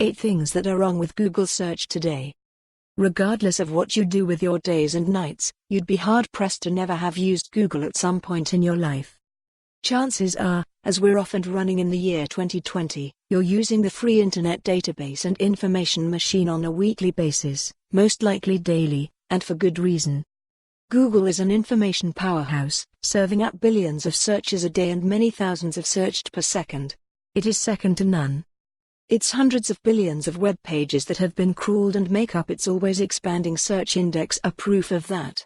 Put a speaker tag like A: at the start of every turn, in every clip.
A: 8 things that are wrong with Google search today. Regardless of what you do with your days and nights, you'd be hard-pressed to never have used Google at some point in your life. Chances are, as we're off and running in the year 2020, you're using the free internet database and information machine on a weekly basis, most likely daily, and for good reason. Google is an information powerhouse, serving up billions of searches a day and many thousands of searched per second. It is second to none. Its hundreds of billions of web pages that have been crawled and make up its always expanding search index are proof of that.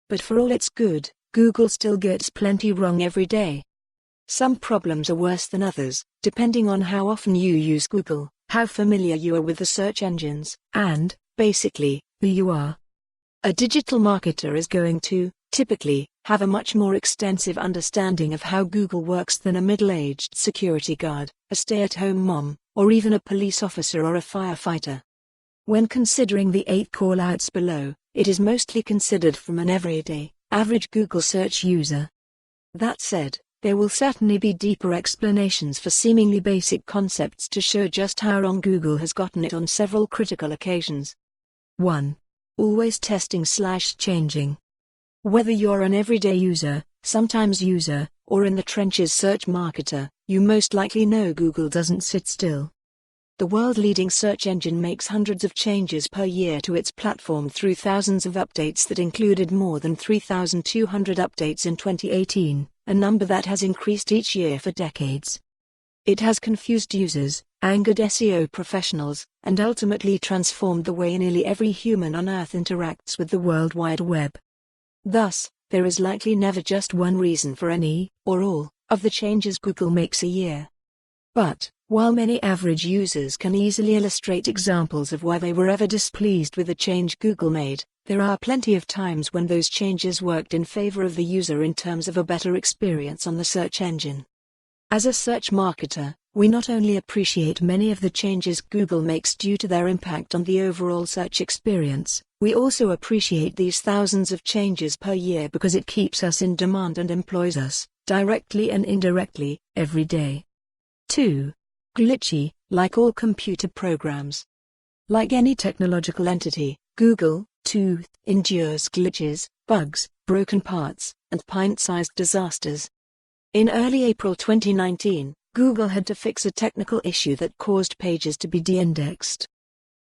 A: But for all its good, Google still gets plenty wrong every day. Some problems are worse than others, depending on how often you use Google, how familiar you are with the search engines, and, basically, who you are. A digital marketer is going to, typically, have a much more extensive understanding of how Google works than a middle-aged security guard, a stay-at-home mom, or even a police officer or a firefighter. When considering the 8 call-outs below, it is mostly considered from an everyday, average Google search user. That said, there will certainly be deeper explanations for seemingly basic concepts to show just how wrong Google has gotten it on several critical occasions. 1. Always testing/changing. Whether you're an everyday user, sometimes user, or in the trenches search marketer, you most likely know Google doesn't sit still. The world-leading search engine makes hundreds of changes per year to its platform through thousands of updates that included more than 3,200 updates in 2018, a number that has increased each year for decades. It has confused users, angered SEO professionals, and ultimately transformed the way nearly every human on Earth interacts with the World Wide Web. Thus, there is likely never just one reason for any, or all, of the changes Google makes a year. But, while many average users can easily illustrate examples of why they were ever displeased with the change Google made, there are plenty of times when those changes worked in favor of the user in terms of a better experience on the search engine. As a search marketer, we not only appreciate many of the changes Google makes due to their impact on the overall search experience, we also appreciate these thousands of changes per year because it keeps us in demand and employs us, directly and indirectly, every day. 2. Glitchy, like all computer programs. Like any technological entity, Google, too, endures glitches, bugs, broken parts, and pint-sized disasters. In early April 2019, Google had to fix a technical issue that caused pages to be de-indexed.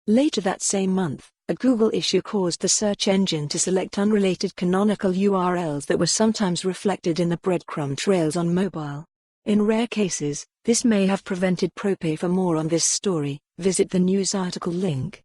A: Later that same month, a Google issue caused the search engine to select unrelated canonical URLs that were sometimes reflected in the breadcrumb trails on mobile. In rare cases, this may have prevented Pro. Pay for more on this story. Visit the news article link.